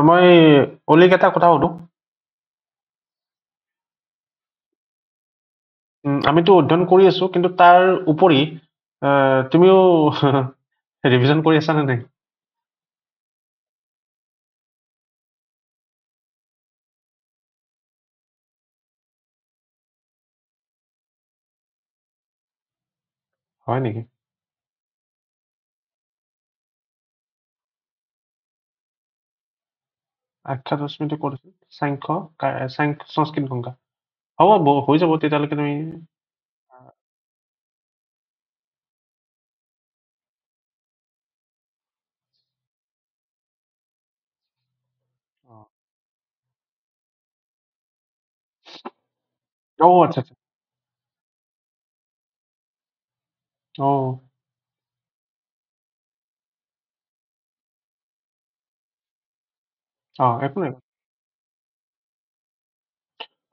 মই অলিক এটা কথা সুধো। আমিতো অধ্যয়ন কৰি আছো, কিন্তু তাৰ উপৰি তুমিও ৰিভিজন কৰি আছা নে নাই? হয় নেকি? 8-10 মিনিট কৰিছো সাংখ্য সংস্কৃত গংগা। হ'ব হৈ যাব তেতিয়ালৈকে তুমি। অ আচ্ছা আচ্ছা। অ একো নাই।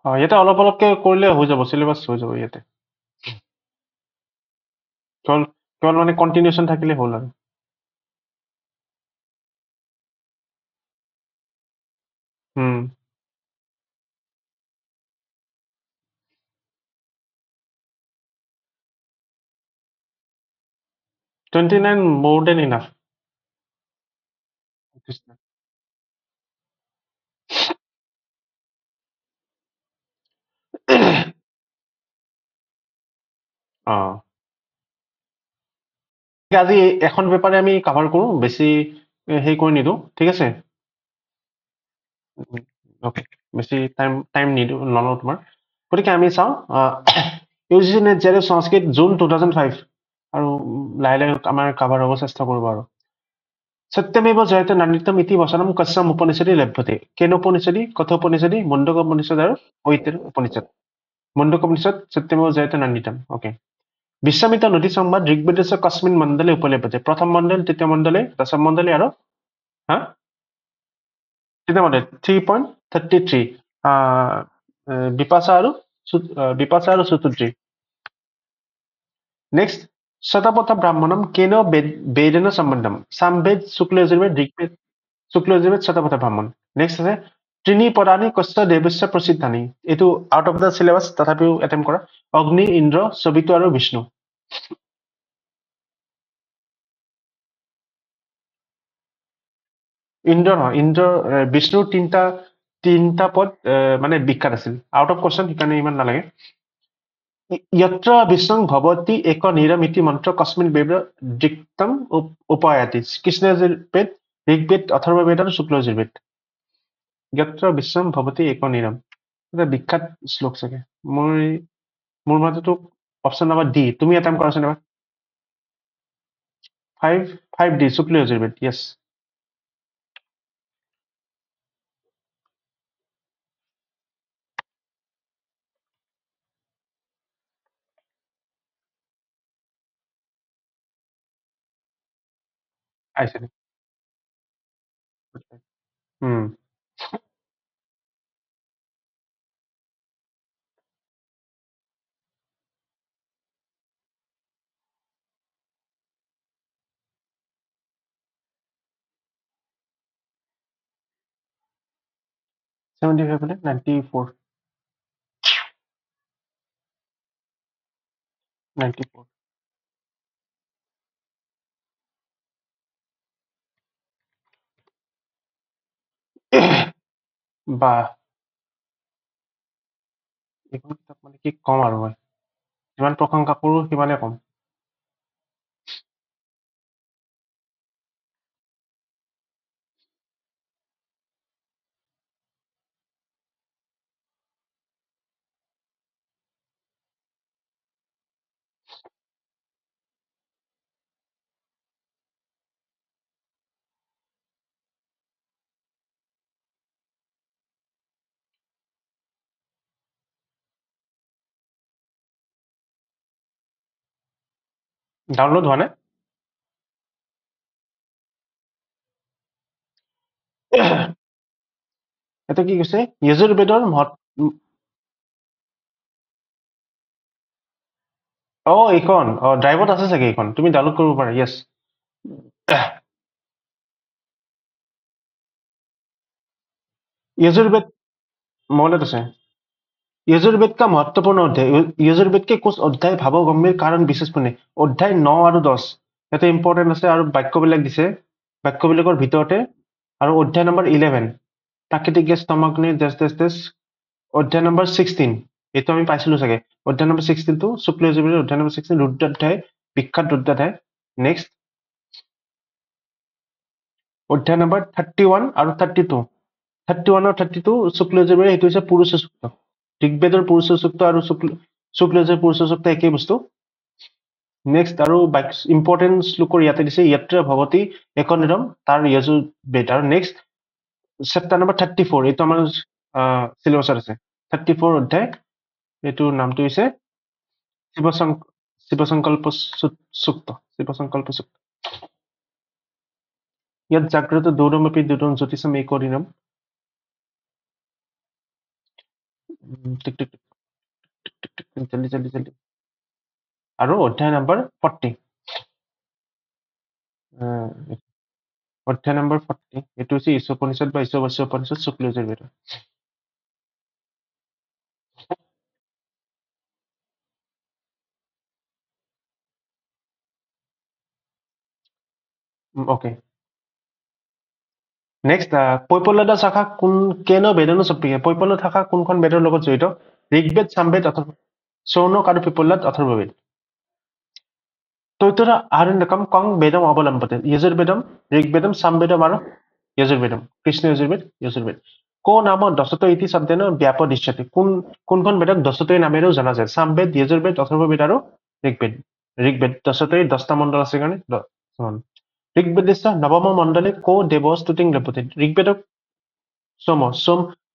ইয়াতে অলপ অলপকে কৰিলে হৈ যাব, চিলেবাছ হৈ যাব ইয়াতে। কেৱল কেৱল মানে কণ্টিনিউশ্যন থাকিলে হ'ল আৰু। 29 more than enough. আজি এখন পেপাৰে আমি কাভাৰ কৰো, বেছি হেৰি কৰি নিদিওঁ, ঠিক আছে? অ'কে, বেছি টাইম নলওঁ তোমাৰ। গতিকে আমি চাওঁ ইউজিচি নেট জেআৰএফ সংস্কৃত জুন 2005 আৰু লাহে লাহে আমাৰ কাভাৰ হ'ব চেষ্টা কৰিব আৰু। সত্যমেव জয়তে নান্যতম ইতি বচনম কশ্যম উপনিষদে লভ্যতে। কেন উপনিষদে, কথোপনিষদে, মুণ্ডক উপনিষদ আৰু ঐতিৰ উপনিষদ। মুণ্ডক উপনিষদ সত্যমেव জয়তে নান্যতম। অ'কে। বিশ্বামিত নদী সংবাদ ঋগ্বেদস্য কস্মিন মণ্ডলে উপলভ্যতে। প্ৰথম মণ্ডল, তৃতীয় মণ্ডলে, দশম মণ্ডলে আৰু হা তৃতীয় মণ্ডল 3.33 বিপাশা আৰু সুতুদ্ৰী। নেক্সট, শতপথ ব্ৰাহ্মণম কেন বেদেন সম্বন্ধম। সামবেদ, শুক্ল যজুৰ্বেদ, ঋগ্বেদ, শুক্ল যজুৰ্বেদ, শতপথ ব্ৰাহ্মণ। নেক্সট আছে তিনি পদানি কস্য দেৱস্য প্ৰসিদ্ধানি। এইটো আউট অফ দ্য চিলেবাছ, তথাপিও এটেম্প কৰা। অগ্নি, ইন্দ্ৰ, সবিতা আৰু বিষ্ণু। ইন্দ্ৰ নহয়, বিষ্ণুৰ তিনিটা পদ মানে বিখ্যাত আছিল। আউট অফ কোৱেশ্যন, সেইকাৰণে ইমান নালাগে। यत्र विष्णु भवति एक निरमिति मंत्र कस्मिन वेद दिक्तम उपायाति। कृष्ण यजुर्वेद, ऋग्वेद, अथर्ववेद और शुक्ल यजुर्वेद। यत्र विष्णु भवति एक निरम, এটা বিখ্যাত শ্লোক চাগে। মোৰ মতেতো অপশ্যন নাম্বাৰ ডি। তুমি এটা কৰাচোন এবাৰ। 5D শুক্ল যজুৰ্বেদ। য়েছ, আহিছে। 75 94 94 বা এইখন কিতাপ মানে কি কম আৰু, মই যিমান প্ৰশংসা কৰো সিমানে কম। ডাউনলোড হোৱা নাই? এটা কি কৈছে, যজুৰ্বেদৰ এইখন ড্ৰাইভত আছে চাগে, এইখন তুমি ডাউনলোড কৰিব পাৰা। য়েছ। यजुर्वेद मौलत আছে यजुर्वेद का महत्वपूर्ण अध्याय यजुर्वेद के कुछ अध्याय भावगम्भीर कारण विशेषपূৰ্ণ অধ্যায় 9 আৰু 10 ইয়াতে ইম্পৰ্টেন্ট আছে আৰু বাক্যবিলাক দিছে বাক্যবিলাকৰ ভিতৰতে আৰু অধ্যায় নম্বৰ 11 প্ৰাকৃতিক গেছ তমগ্নি দেশ দেশ দেশ অধ্যায় নম্বৰ 16 এইটো আমি পাইছিলো চাগে অধ্যায় নম্বৰ 16 টো শুক্ল যজুৰ্বেদ অধ্যায় নম্বৰ 16 ৰুদ্ৰাধ্যায় বিখ্যাত ৰুদ্ৰাধ্যায় নেক্সট অধ্যায় নম্বৰ 31 আৰু 32 31 আৰু 32 শুক্ল যজুৰ্বেদ এইটো হৈছে পুৰুষ সূক্ত ঋগ্বেদৰ পুৰুষ সূক্ত আৰু শুক্ল যজুৰ্বেদৰ পুৰুষ সূক্ত একেই বস্তু নেক্সট আৰু ইম্পৰ্টেন্ট শ্লোকৰ ইয়াতে দিছে यत्र भवति एकनिरम তাৰ यजुर्वेद আৰু নেক্সট চেপ্টাৰ নম্বৰ 34 এইটো আমাৰ সিলেবাছত আছে 34 অধ্যায় এইটোৰ নামটো হৈছে শিৱসংকল্প সূক্ত শিৱসংকল্প সূক্ত ইয়াত জাগ্ৰত দৌৰমপি দুদম জ্যোতিষম একৰিণম টিক টিক টিক টিক জলদি জলদি জলদি আৰু অধ্যায় নম্বৰ 40 অধ্যায় নম্বৰ 40 এইটো হৈছে ঈশোপনিষদ বা ঈশবাস্য উপনিষদ শুক্ল যজুৰ্বেদ ओके নেক্সট পৈপল্যদা শাখা কোন কেন বেদনো চপিকে পৈপল্য শাখা কোনখন বেদৰ লগত জড়িত ঋগ্বেদ সামবেদ অথবা সৌনক আৰু পিপল্যদ অথৰ্ববেদ তৈতৰা আৰণ্যকম কং বেদম অৱলম্বতে যজুৰ্বেদম ঋগ্বেদম সামবেদম আৰু যজুৰ্বেদম কৃষ্ণ যজুৰ্বেদ কো নাম দশত ইতি শব্দেন ব্যাপদিশ্যতে কোনখন বেদক দশতৈ নামেৰেও জনা যায় সামবেদ যজুৰ্বেদ অথৰ্ববেদ আৰু ঋগ্বেদ দশতৈ 10টা মণ্ডল আছে কাৰণে ঋগ্বেদস্য নৱম মণ্ডলে কো দেৱ স্তুতিং লভ্যতে ঋগ্বেদক সোম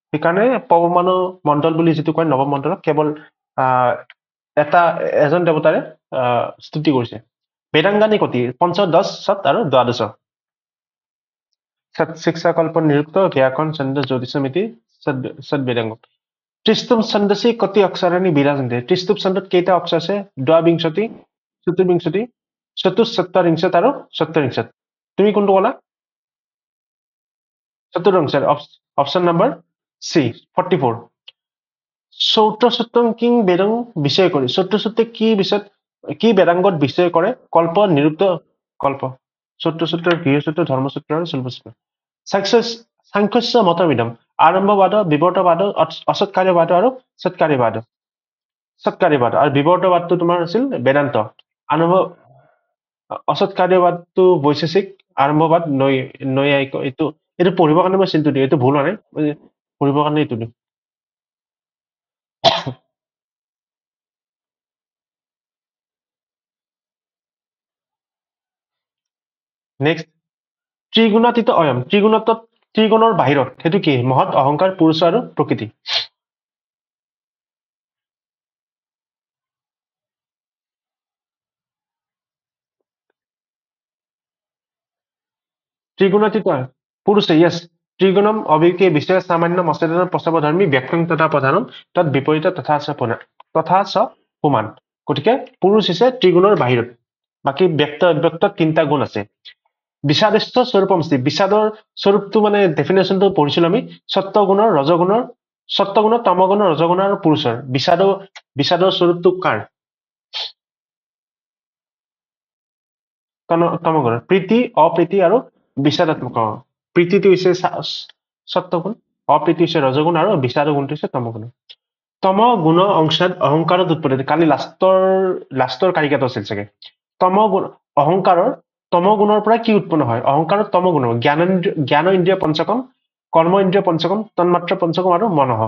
সেইকাৰণে পৱমানো মণ্ডল বুলি যিটো কয় নৱম মণ্ডলক কেৱল এজন দেৱতাৰে স্তুতি কৰিছে বেদাংগানী কতি পঞ্চ 10 সত আৰু দ্বাদশ শিক্ষাকল্প নিৰুক্ত ব্যাকৰণ ছন্দ জ্যোতিষমিতি সদবেদাঙ্গ ত্ৰিস্তুম ছন্দসি কতি অক্ষৰাণী বিৰাজন্তে ত্ৰিস্তুপ ছন্দত কেইটা অক্ষৰ আছে দ্বাবিংশতি চতুৰ্বিংশতি চতুসত্তৰিংশত আৰু সত্তৰিংশত তুমি কোনটো ক'লা চতুৰংশত অপশ্যন নম্বৰ চি 44 চৌত্ৰসূত্ৰম কিং বেদং বিষয় কৰি চৌত্ৰসূত্ৰে কি বেদাংগত বিষয় কৰে কল্প নিৰুক্ত কল্প চৌত্ৰসূত্ৰ গৃহসূত্ৰ ধৰ্মসূত্ৰ আৰু শিল্পসূত্ৰ সাংখ্যস্য মতমিদম আৰম্ভবাদ বিবৰ্তবাদ অসৎকাৰ্যবাদ আৰু সৎকাৰ্যবাদ আৰু বিবৰ্তবাদটো তোমাৰ আছিল বেদান্ত আৰম্ভ অসৎকাৰ্যবাদটো বৈশেষিক আৰম্ভবাদ নৈয়ায়িক এইটো পঢ়িবৰ কাৰণে মই চিন্তা দিওঁ এইটো ভুল হোৱা নাই পঢ়িবৰ কাৰণে এইটো দিওঁ নেক্সট ত্ৰিগুণাতীত অয়ম ত্ৰিগুণৰ বাহিৰত সেইটো কি মহৎ অহংকাৰ পুৰুষ আৰু প্ৰকৃতি ত্ৰিগুণাতীত পুৰুষে ইয়েছ ত্ৰিগুণম অবিকে বিশেষ সামান্য মস্তেদন প্ৰস্তাৱধৰ্মী ব্যক্তং তথা প্ৰধানম তাত বিপৰীত তথা চ পুমান গতিকে পুৰুষ হৈছে ত্ৰিগুণৰ বাহিৰত বাকী ব্যক্ত অব্যক্ত 3টা গুণ আছে বিষাদস্থ স্বৰূপমস্তি বিষাদৰ স্বৰূপটো মানে ডেফিনেশ্যনটো পঢ়িছিলো আমি সত্যগুণৰ তমগুণৰ ৰজগুণৰ আৰু পুৰুষৰ বিষাদৰ স্বৰূপটো কাৰ তমগুণৰ প্ৰীতি অপ্ৰীতি আৰু বিষাদাত্মক প্ৰীতিটো হৈছে সত্যগুণ অপ্ৰীতি হৈছে ৰজগুণ আৰু বিষাদ গুণটো হৈছে তমগুণ তম গুণ অংশত অহংকাৰত উৎপত্তি কালি লাষ্টৰ কাৰিকাটো আছিল চাগে অহংকাৰৰ তমগুণৰ পৰা কি উৎপন্ন হয় অহংকাৰৰ তমগুণ জ্ঞান ইন্দ্ৰিয় পঞ্চকম কৰ্ম ইন্দ্ৰিয় পঞ্চকম তন্মাত্ৰ পঞ্চকম আৰু মনঃ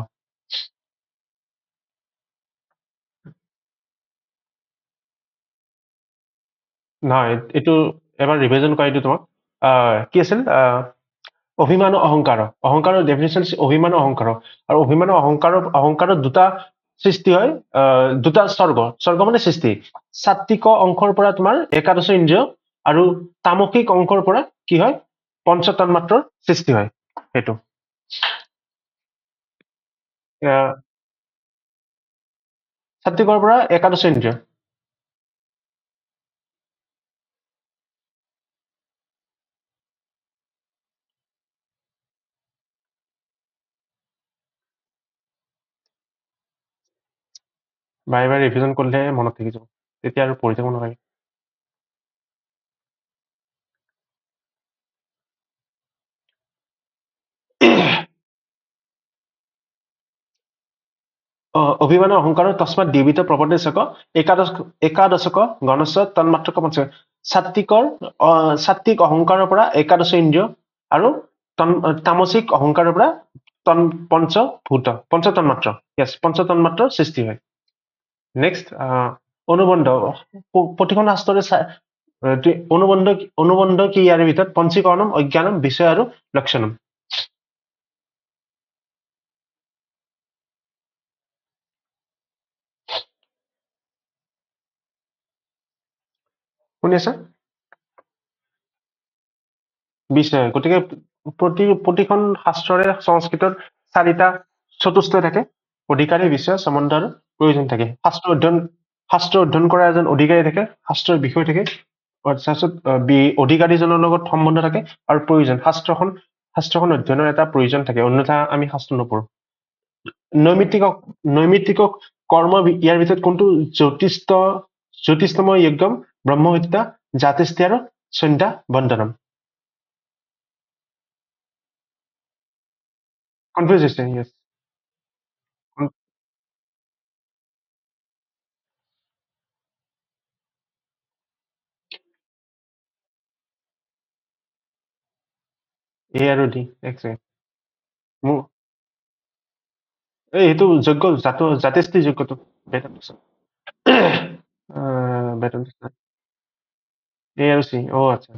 নহয় এইটো এবাৰ ৰিভিজন কৰা এইটো তোমাক কি আছিল অভিমান অহংকাৰৰ ডেফিনেশ্যন অভিমান অহংকাৰ আৰু অভিমান অহংকাৰৰ দুটা সৃষ্টি হয় দুটা স্বৰ্গ মানে সৃষ্টি সাত্বিক অংশৰ পৰা তোমাৰ একাদশ ইন্দ্ৰিয় আৰু তামসিক অংশৰ পৰা কি হয় পঞ্চতন্মাত্ৰৰ সৃষ্টি হয় সেইটো সাত্বিকৰ পৰা একাদশ ইন্দ্ৰিয় বাৰে বাৰে ৰিভিজন কৰিলেহে মনত থাকি যাব, তেতিয়া আৰু পঢ়ি থাকিব নালাগে। অভিমান অহংকাৰ তস্মাৎ দীবিত প্ৰবৰ্তেশক একাদশক গণস্ব তন্মাত্ৰক পঞ্চ সাত্বিকৰ সাত্বিক অহংকাৰৰ পৰা একাদশ ইন্দ্ৰিয় আৰু তামসিক অহংকাৰৰ পৰা পঞ্চতন্মাত্ৰ পঞ্চতন্মাত্ৰৰ সৃষ্টি হয়। নেক্সট অনুবন্ধ, প্ৰতিখন শাস্ত্ৰৰে অনুবন্ধ কি ইয়াৰ ভিতৰত পঞ্চীকৰণম, অজ্ঞানম, বিষয় আৰু লক্ষণম। শুনি আছা? বিষয়, গতিকে প্ৰতিখন শাস্ত্ৰৰে সংস্কৃতত 4টা চতুষ্ট থাকে, অধিকাৰী, বিষয়, সম্বন্ধ আৰু প্ৰয়োজন থাকে। শাস্ত্ৰ অধ্যয়ন কৰা এজন অধিকাৰী থাকে, শাস্ত্ৰৰ বিষয় থাকে, তাৰপিছত অধিকাৰীজনৰ লগত সম্বন্ধ থাকে আৰু প্ৰয়োজন, শাস্ত্ৰখন অধ্যয়নৰ এটা প্ৰয়োজন থাকে, অন্যথা আমি শাস্ত্ৰ নপঢ়ো। নৈমিত্তিক কৰ্ম ইয়াৰ ভিতৰত কোনটো? জ্যোতিষময় যজ্ঞম, ব্ৰহ্মহত্যা, জাতিষ্ঠি আৰু সন্ধ্যা বন্দনম। কনফিউজ হৈছে, yes. এ আৰু ডি, একজেক্ট। এইটো যজ্ঞ, জাতিষ্ঠি যজ্ঞটো এ আৰু চি, আচ্ছা।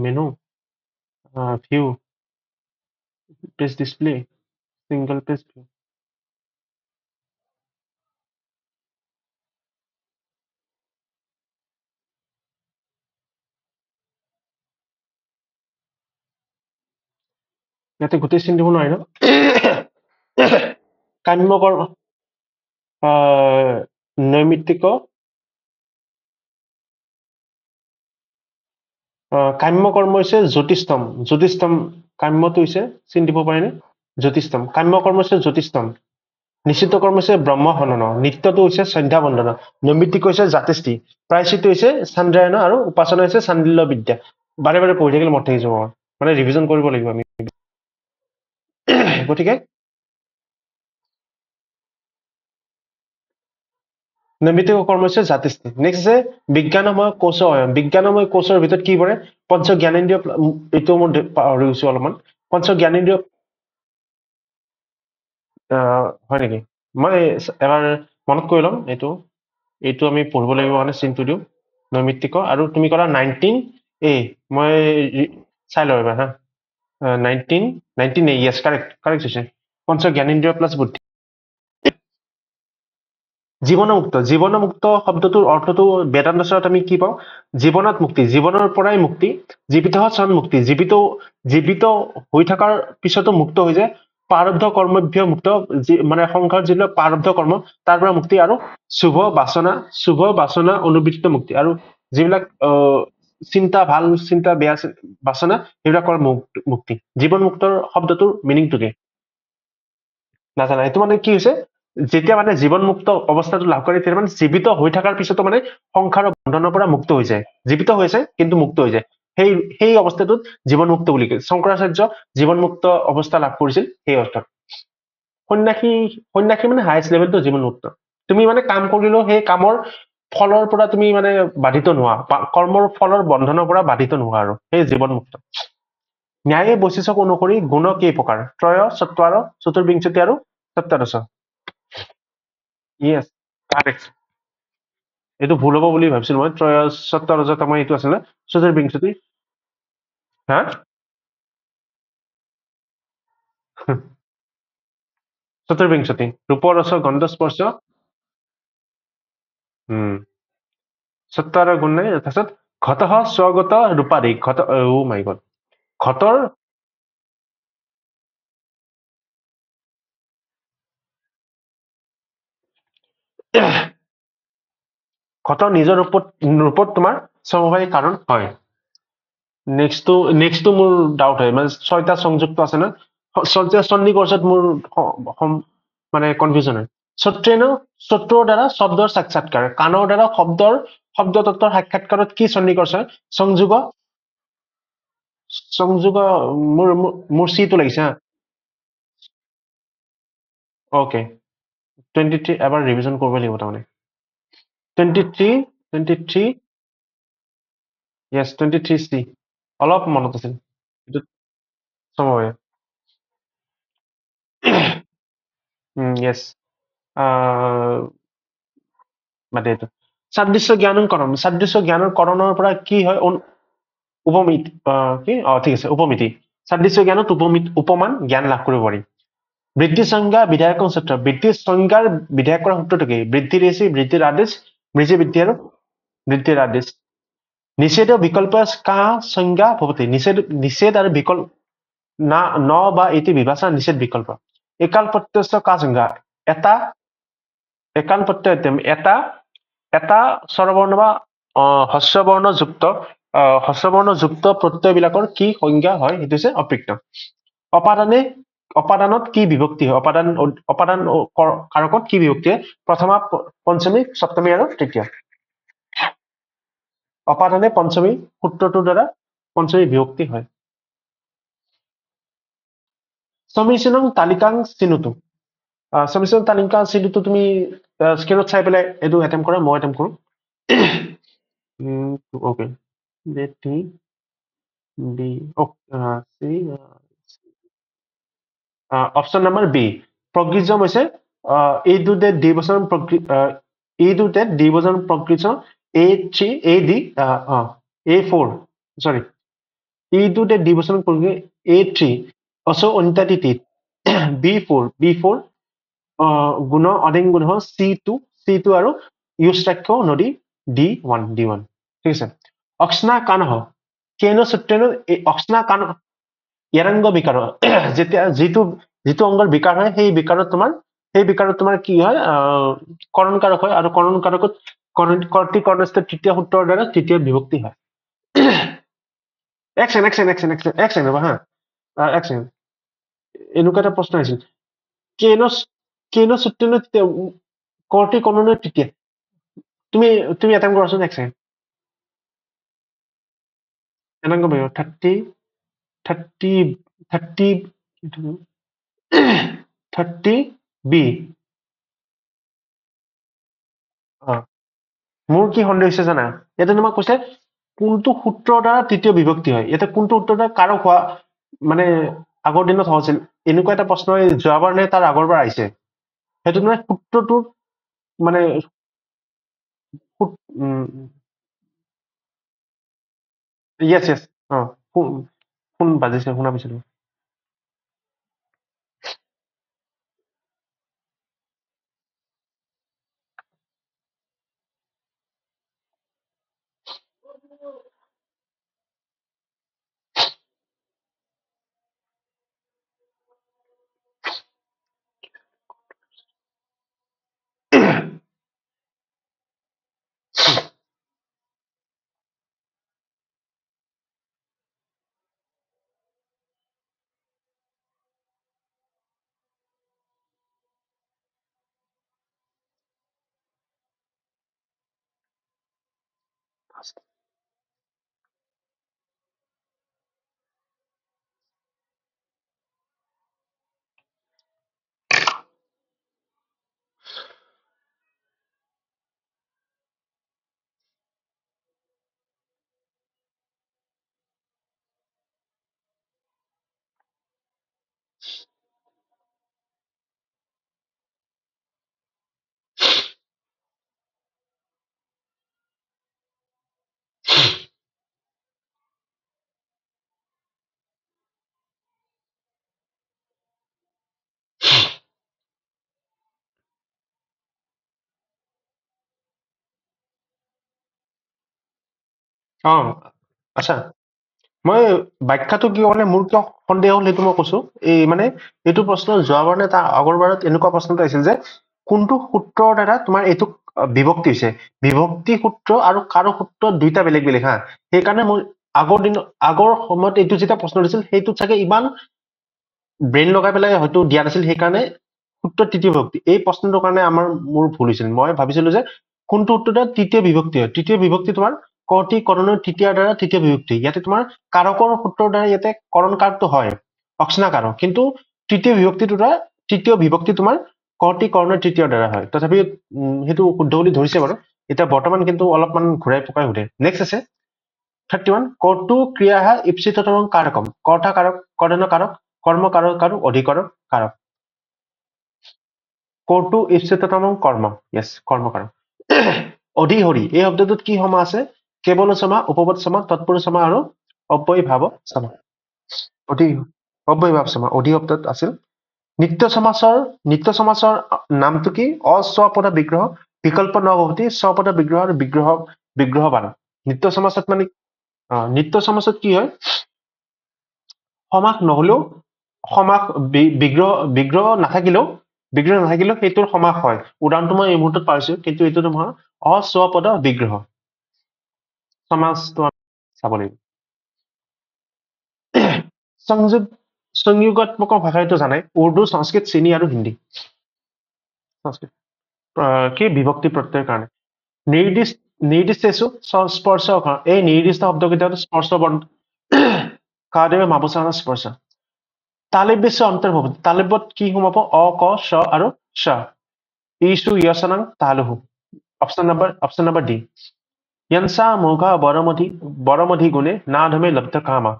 Menu, view, page display, single page view. ইয়াতে গোটেই চিন দিব নোৱাৰি ন? কাম্য কৰ্ম, নৈমিত্তিক কাম্য কৰ্ম হৈছে জ্যোতিষম। কাম্যটো হৈছে চিন দিব পাৰিনে? জ্যোতিষম। কাম্য কৰ্ম হৈছে জ্যোতিষম। নিশ্চিত কৰ্ম হৈছে ব্ৰহ্ম হনন, নিত্যটো হৈছে সন্ধ্যা বন্দন, নৈমিত্তিক হৈছে জাতিষ্ঠি, প্ৰায়চিত্ত হৈছে চান্দ্ৰায়ন আৰু উপাসনা হৈছে চান্দিল্য বিদ্যা। বাৰে বাৰে পঢ়ি থাকিলে মনত থাকি যাব, মানে ৰিভিজন কৰিব লাগিব আমি। গতিকে নৈমিত্তিক কৰ্ম হৈছে জাতিষ্ঠি। নেক্সট যে বিজ্ঞানময় কোষ, বিজ্ঞানময় কোষৰ ভিতৰত কি পৰে? পঞ্চ জ্ঞানেন্দ্ৰিয়, এইটো মই পাহৰি গৈছো অলপমান। পঞ্চ জ্ঞানেন্দ্ৰিয় হয় নেকি? মই এবাৰ মনত কৰি ল'ম। এইটো আমি পঢ়িব লাগিব, মানে চিনটো দিওঁ নৈমিত্তিক। আৰু তুমি ক'লা 19A, মই চাই লওঁ এবাৰ হা। 19A, য়েছ, কাৰেক্ট হৈছে। পঞ্চ জ্ঞানেন্দ্ৰিয় প্লাছ বুদ্ধি। জীৱনমুক্ত শব্দটোৰ অৰ্থটো বেদান্ত শাস্ত্ৰত আমি কি পাওঁ? জীৱনত মুক্তি, জীৱনৰ পৰাই মুক্তি, জীৱিত চন মুক্তি, জীৱিত হৈ থকাৰ পিছতো মুক্ত হৈ যায়, প্ৰাৰব্ধ কৰ্মভ্য মুক্ত, মানে সংসাৰত যিবিলাক প্ৰাৰব্ধ কৰ্ম তাৰ পৰা মুক্তি, আৰু শুভ বাসনা অনুবৃত্ত মুক্তি, আৰু যিবিলাক চিন্তা, ভাল চিন্তা, বেয়া বাসনা, সেইবিলাকৰ মুক্তি। জীৱন মুক্তৰ শব্দটোৰ মিনিংটো কি? নাজানা? এইটো মানে কি হৈছে, যেতিয়া মানে জীৱনমুক্ত অৱস্থাটো লাভ কৰে, তেতিয়া মানে জীৱিত হৈ থকাৰ পিছতো মানে সংসাৰৰ বন্ধনৰ পৰা মুক্ত হৈ যায়। জীৱিত হৈছে কিন্তু মুক্ত হৈ যায়, সেই অৱস্থাটোত জীৱনমুক্ত বুলি কয়। শংকৰাচাৰ্য জীৱনমুক্ত অৱস্থা লাভ কৰিছিল সেই অৰ্থত। সন্যাসী মানে হায়েষ্ট লেভেলটো জীৱনমুক্ত। তুমি মানে কাম কৰিলেও সেই কামৰ ফলৰ পৰা তুমি মানে বাধিত নোহোৱা, কৰ্মৰ ফলৰ বন্ধনৰ পৰা বাধিত নোহোৱা, আৰু সেই জীৱনমুক্ত। ন্যায় বৈশিষ্ট্যক অনুসৰি গুণ কেই প্ৰকাৰ? ত্ৰয়, চত্বাৰ, চতুৰ্বিংশতি আৰু সপ্তাদশ। Yes, correct. এইটো ভুল হ'ব বুলি ভাবিছিলো মই। ত্ৰয়, সপ্তাদশ, আমাৰ এইটো আছিলে চতুৰ্বিংশতি। হা? চতুৰ্বিংশতি, ৰূপৰস গন্ধ স্পৰ্শ। সত্তাৰ গুণ নাই। তাৰপিছত ঘট স্বগত ৰূপাধি, মাই গড, ঘটৰ নিজৰ ৰূপত তোমাৰ স্বভাৱিক কাৰণ হয়। নেক্সটটো মোৰ ডাউট হয়, মানে 6টা সংযুক্ত আছে না, সন্নিকৰ্ষত মোৰ মানে কনফিউজন হয়। সত্ৰৰ দ্বাৰা শব্দৰ সাক্ষাৎকাৰ, কাণৰ দ্বাৰা শব্দ তত্বৰ সাক্ষাৎকাৰত কি সন্নিকৰ্ষ হয়? সংযোগ মোৰ চিটো লাগিছে হা। অকে 23 এবাৰ ৰিভিজন কৰিব লাগিব তাৰমানে 23 য়েছ 23 চি অলপ মনত আছিল এইটো সময় য়েছ মানে এইটো সাদৃশ্য জ্ঞানৰ কৰণৰ পৰা কি হয় উপমিতি কি ঠিক আছে উপমিতি সাদৃশ্য জ্ঞানত উপমান জ্ঞান লাভ কৰিব পাৰি বৃদ্ধি সংজ্ঞা বিধায়কৰ সূত্ৰ বৃদ্ধি সংজ্ঞাৰ বিধায়কৰ সূত্ৰটো কি বৃদ্ধিৰ ৰেচি বৃদ্ধিৰ আদেশ বৃদ্ধি আৰু বৃদ্ধিৰ আদেশ নিষেধ বিকল্প কা সংজ্ঞা ভৱতি নিষেধ আৰু বিকল্প না ন বা এটি বিভাষা নিষেধ বিকল্প একাল প্ৰত্যস্ত কা সংজ্ঞা একাল প্ৰত্যয় এটা স্বৰবৰ্ণ বা হস্যবৰ্ণযুক্ত প্ৰত্যয়বিলাকৰ কি সংজ্ঞা হয় সেইটো হৈছে অপৃক্ত অপাদানত কি বিভক্তি হয় অপাদান কাৰকত কি বিভক্তি হয় প্ৰথমা পঞ্চমী সপ্তমী আৰু তৃতীয় অপাদানে পঞ্চমী সূত্ৰটোৰ দ্বাৰা পঞ্চমী বিভক্তি হয় সমীচীনং তালিকাং চিনুতো সমীচীন তালিকা চিনুতো তুমি স্ক্ৰীনত চাই পেলাই এইটো এটেম্প কৰা মই এটেম্প কৰো okay let me be see option number B প্ৰকৃতম হৈছে এই দুটা দ্বিবচন এই দুটা দ্বিবচন প্ৰকৃতম A3 AD A4 sorry এই দুটা দ্বিবচন প্ৰকৃতম A3 also অন্তাতিথিত B4 গুণ অধিক গুণ C2 আৰু ইউষ্টাক্ষ নদী D1 ঠিক আছে অক্সনা কানহ কেন সূত্ৰেণ অক্সনা কান ইয়াৰাংগ বিকাৰ যেতিয়া যিটো অংগৰ বিকাৰ হয় সেই বিকাৰত তোমাৰ কি হয় কৰণ কাৰক হয় আৰু কৰণ কাৰকত কৰ্তৃকৰ্ণস্থ তৃতীয় সূত্ৰৰ দ্বাৰা তৃতীয় বিভক্তি হয় এক ছেকেণ্ড ৰবা হা এক ছেকেণ্ড এনেকুৱা এটা প্ৰশ্ন আহিছিল কেন সূত্ৰেণ কৰ্তৃকৰ্ণ তৃতীয় তুমি এটা কৰাচোন এক ছেকেণ্ড এনেকৈ পাৰিব 30 বি মোৰ কি সন্দেহ হৈছে জানা ইয়াতে তোমাক কৈছে কোনটো সূত্ৰৰ দ্বাৰা তৃতীয় বিভক্তি হয় ইয়াতে কোনটো সূত্ৰৰ দ্বাৰা কাৰক হোৱা মানে আগৰ দিনত হৈছিল এনেকুৱা এটা প্ৰশ্ন যোৱাবাৰ নে তাৰ আগৰবাৰ আহিছে সেইটো মানে সূত্ৰটো মানে য়েছ ফোন বাজিছে শুনা পাইছিলো আচ্ছা মই ব্যাখ্যাটো কি মানে মোৰ কিয় সন্দেহ হল সেইটো মই কৈছো এই মানে এইটো প্ৰশ্ন যোৱাবাৰ নে তাৰ আগৰবাৰত এনেকুৱা প্ৰশ্নটো আহিছিল যে কোনটো সূত্ৰৰ দ্বাৰা তোমাৰ এইটো বিভক্তি হৈছে বিভক্তি সূত্ৰ আৰু কাৰক সূত্ৰ দুইটা বেলেগ বেলেগ হা সেইকাৰণে মই আগৰ সময়ত এইটো যেতিয়া প্ৰশ্ন দিছিল সেইটোত চাগে ইমান ব্ৰেইন লগাই পেলাই হয়তো দিয়া নাছিল সেইকাৰণে সূত্ৰ তৃতীয় বিভক্তি এই প্ৰশ্নটোৰ কাৰণে মোৰ ভুল হৈছিল মই ভাবিছিলো যে কোনটো উত্তৰটা তৃতীয় বিভক্তি হয় তৃতীয় বিভক্তি তোমাৰ কৰ্তৃ কৰণৰ তৃতীয়াৰ দ্বাৰা তৃতীয় বিভক্তি ইয়াতে তোমাৰ কাৰকৰ সূত্ৰৰ দ্বাৰা ইয়াতে কৰণ কাৰকটো হয় অক্সনা কাৰক কিন্তু তৃতীয় বিভক্তিটোৰ দ্বাৰা তৃতীয় বিভক্তি তোমাৰ কৰ্তৃ কৰণৰ তৃতীয়ৰ দ্বাৰা হয় তথাপি সেইটো শুদ্ধ বুলি ধৰিছে বাৰু এতিয়া বৰ্তমান কিন্তু অলপমান ঘূৰাই পকাই সুধে নেক্সট আছে 31 কৰ্তৃ ক্ৰিয়া ইপ্সিততম কাৰকম কৰ্তা কাৰক কৰ্ণ কাৰক কৰ্ম কাৰক আৰু অধিকৰণ কাৰক কৰ্তৃ ইপ্সিততম কৰ্ম য়েছ কৰ্ম কাৰক অধিহৰি এই শব্দটোত কি সমা আছে কেৱল সমা উপপদ সমা তৎপুৰুষ সমা আৰু অব্যয়ভাৱ সমা অধি অব্যয়ভাৱ সমা অধি শব্দত আছিল নিত্য সমাসৰ নামটো কি অস্বপদ বিগ্ৰহ বিকল্প নভৱতী স্বপদ বিগ্ৰহ আৰু বিগ্ৰহবান নিত্য সমাসত মানে নিত্য সমাসত কি হয় সমাস নহলেও সমাস বিগ্ৰহ নাথাকিলেও সেইটোৰ সমাস হয় উদাহৰণটো মই এই মুহূৰ্তত পাৰিছো কিন্তু এইটো তোমাৰ অস্বপদ বিগ্ৰহ সমাজটো চাব লাগিব সংযোগ সংযোগাত্মক ভাষা এইটো জানাই উৰ্দু সংস্কৃত চীনী আৰু হিন্দী সংস্কৃত কি বিভক্তি প্ৰত্যয়ৰ কাৰণে নিৰ্দিষ্টেষু স্পৰ্শ এই নিৰ্দিষ্ট শব্দকেইটা স্পৰ্শ বৰ্ণ কাদেৱে মাবুচানা স্পৰ্শ তালিব বিশ্ব অন্তৰ্ভুক্ত তালিবত কি সোমাব অ ক শ আৰু শ ইছু য়সনাং তালুহু অপশ্যন নম্বৰ ডি য়ংসা মোঘা বৰমধি গুণে না ধমে লব্ধ কামা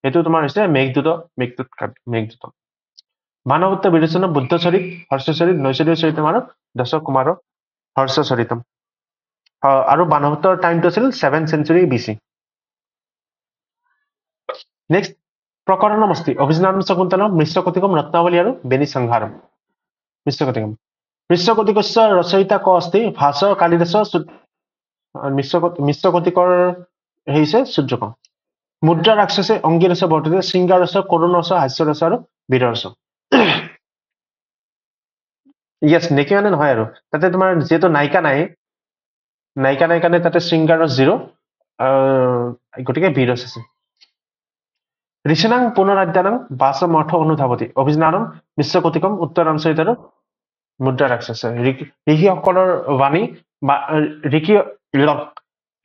এইটো তোমাৰ হৈছে মেঘদূত মানৱত্ব বিৰোচন বুদ্ধ চৰিত হৰ্ষচৰিত নৈচৰীয় চৰিতম আৰু দশ কুমাৰ হৰ্ষচৰিতম আৰু বানৱত্বৰ টাইমটো আছিল 7th century BC নেক্সট প্ৰকৰণমস্তি অভিজ্ঞান শকুন্তলম মৃষ্যকটিকম ৰত্নাৱলী আৰু বেনি সংহাৰম মৃষ্যকটিকম মৃষ্যকটিকস্য ৰচয়িতা ক অস্তি ভাষ কালিদাস মৃষ্যকটিকৰ হেৰিছে সূৰ্যক মুদ্ৰা ৰাক্ষসে অংগীৰস বৰ্ততে শৃংগাৰস কৰুণৰস হাস্যৰস আৰু বীৰৰস ইয়েছ নেকি মানে নহয় আৰু তাতে তোমাৰ যিহেতু নায়িকা নাই কাৰণে তাতে শৃংগাৰস 0 গতিকে বীৰৰস আছে ঋষিনাং পুনৰাধ্যানং বাসম অৰ্থ অনুধাৱতী অভিজ্ঞানম বিশ্বকটিকম উত্তৰাঞ্চলিত আৰু মুদ্ৰা ৰাক্ষস ঋষিসকলৰ বাণী বা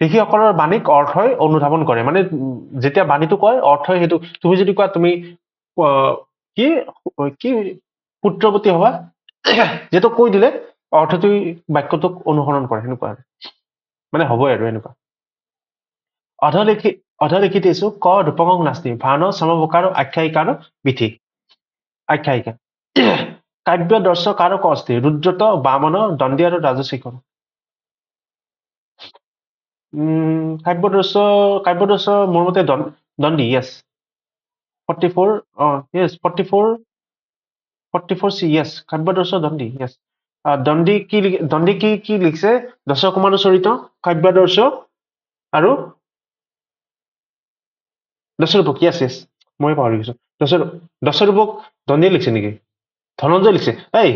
ঋষিসকলৰ বাণীক অৰ্থই অনুধাৱন কৰে মানে যেতিয়া বাণীটো কয় অৰ্থই সেইটো তুমি যদি কোৱা তুমি কি কি পুত্ৰৱতী হবা যিহেতু কৈ দিলে অৰ্থটো বাক্যটোক অনুসৰণ কৰে সেনেকুৱা মানে হ'বই আৰু এনেকুৱা অধলিখিতেষু ক ৰূপকক নাস্তি ভান সমবকাৰ আখ্যায়িকাৰ বিধি আখ্যায়িকা কাব্য দৰ্শক আৰু কস্তি ৰুদ্ৰত বামন দণ্ডী আৰু ৰাজশেখৰ কাব্যদৰ্শ মোৰ মতে দণ্ডী য়েছ 44 য়েছ 44 চি য়েছ কাব্যদৰ্শ দণ্ডী য়েছ দণ্ডী কি লিখিছে দশ কুমাৰ চৰিত কাব্যদৰ্শ আৰু দশৰূপক য়েছ য়েছ মই পাহৰি গৈছো দশৰূপক দণ্ডীয়ে লিখিছে নেকি ধনঞ্জয় লিখিছে এই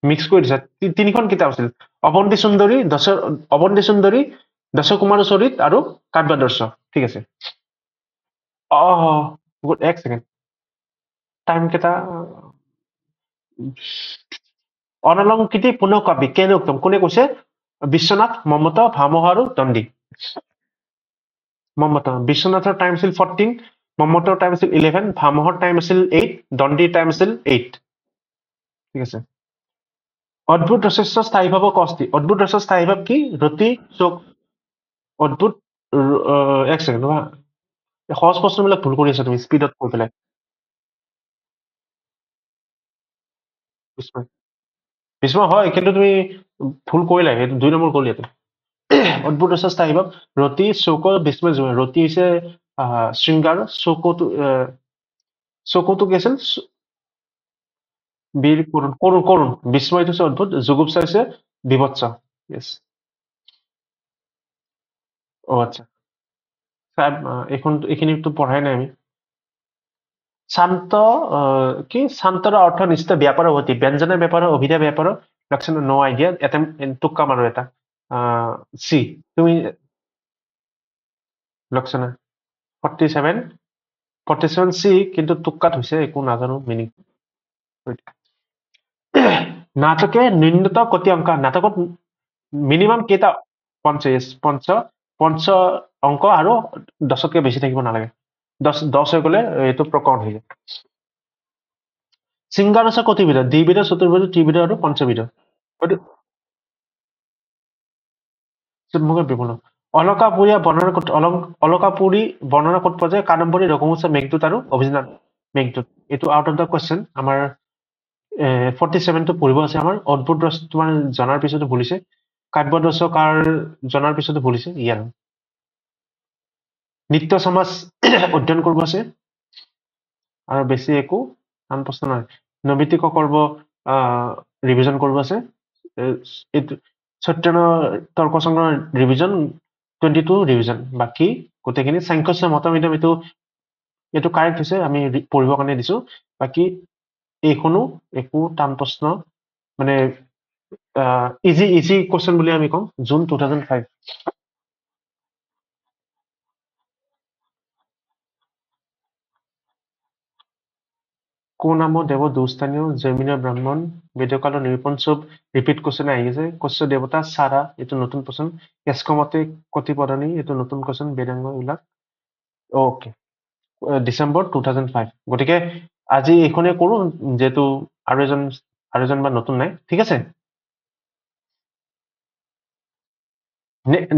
মিক্স কৰি দিছা তিনিখন কিতাপ আছিল অৱন্তী সুন্দৰী দশ কুমাৰ চৰিত আৰু কাব্যদৰ্শ ঠিক আছে এক ছেকেণ্ড টাইম কেইটা অনলংকৃতি পুনঃ কাব্যি কেনে উত্তম কোনে কৈছে বিশ্বনাথ মমত ভামহ আৰু দণ্ডী মমত বিশ্বনাথৰ টাইম আছিল 14 মমতৰ টাইম আছিল 11 ভামহৰ টাইম আছিল 8 দণ্ডীৰ টাইম আছিল 8 ঠিক আছে অদ্ভুত ৰচস্য স্থায়ী ভাৱ কস্তি অদ্ভুত ৰচ স্থায়ী ভাৱ কি ৰতি চোক অদ্ভুত এক ছেকেণ্ড সহজ প্ৰশ্নবিলাক ভুল কৰি আছা তুমি স্পীডত কৈ পেলাই বিস্ময় হয় কিন্তু তুমি ভুল কৰিলা সেইটো 2 নম্বৰ গ'ল ইয়াতে অদ্ভুত ৰচ স্থায়ী ভাৱ ৰতি চৌক বিস্ময় জুমে ৰতি হৈছে শৃংগাৰ চকুটো কি আছিল বীৰ কৰুণ বিস্ময়টো হৈছে অদ্ভুত যুগুপচা হৈছে বিভৎস য়েছ আচ্ছা এইখিনিতো পঢ়াই নাই আমি শান্ত কি শান্তৰ অৰ্থ নিশ্চিত ব্যাপাৰ অৱধি ব্যঞ্জনৰ ব্যাপাৰ অভিধা ব্যাপাৰ লক্ষণ নো আইডিয়া এটা টোক্কা মাৰো এটা চি তুমি লক্ষণা 47 চি কিন্তু টুক্কাত হৈছে একো নাজানো মিনিং নাটকে ন্যূনতম কতি অংক নাটকত মিনিমাম কেইটা পঞ্চ পঞ্চ অংক আৰু 10তকৈ বেছি থাকিব নালাগে 10 হৈ গ'লে এইটো প্ৰকৰণ হৈ যায় সিংগাৰ আছে কতিবিধ দ্বিবিধ চতুৰ্বিধ ত্ৰিবিধ আৰু পঞ্চবিধ বিমল অলকাপুৰী বৰ্ণনা ক'ত পোৱা যায় কাদম্বৰী ৰঘুবংশ মেঘদূত আৰু অভিযান মেঘদূত এইটো আউট অফ দ্য কুৱেশ্যন আমাৰ 47টো পঢ়িব আছে আমাৰ অদ্ভুত ৰস তোমাৰ জনাৰ পিছতো ভুলিছে কাব্যদশকাৰ জনাৰ পিছতো ভুলিছে ইয়াৰ নিত্য সমাজ অধ্যয়ন কৰিব আছে আৰু বেছি একো টান প্ৰশ্ন নহয় নৈমিত্তিক কৰ্ব ৰিভিজন কৰিব আছে সত্যায়ন তৰ্ক সংগ্ৰহ ৰিভিজন 22 ৰিভিজন বাকি গোটেইখিনি সাংখ্য মতমিদম এইটো কাৰেক্ট হৈছে আমি পঢ়িবৰ কাৰণে দিছো বাকি এইখনো একো টান প্ৰশ্ন মানে ইজি কোৱেশ্চন বুলি আমি কম জুন 2005 কোন নাম দেৱ দুস্থানীয় জৈমিনীয় ব্ৰাহ্মণ বেদকালৰ নিৰূপণ চব ৰিপিট কোৱেশ্চন আহি আছে কশ্য দেৱতা সাৰা এইটো নতুন কোৱেশ্চন কেশকমতে কতিপদনী এইটো নতুন কোৱেশ্চন বেদাংগ এইবিলাক অকে ডিচেম্বৰ 2005 গতিকে আজি এইখনে কৰো যেহেতু আৰু এজন বা নতুন নাই ঠিক আছে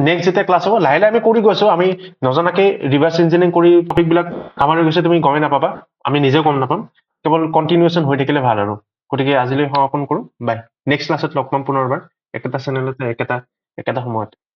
নেক্সট যেতিয়া ক্লাছ হ'ব লাহে লাহে আমি কৰি গৈছো আমি নজনাকে ৰিভাৰ্ছ ইঞ্জিনিয়াৰিং কৰি টপিকবিলাক আমাৰ হৈ গৈছে তুমি গমেই নাপাবা আমি নিজেও গম নাপাম কেৱল কণ্টিনিউৱেশ্যন হৈ থাকিলে ভাল আৰু গতিকে আজিলৈ সমাপন কৰো বাই নেক্সট ক্লাছত লগ পাম পুনৰবাৰ একেটা চেনেলতে একেটা সময়ত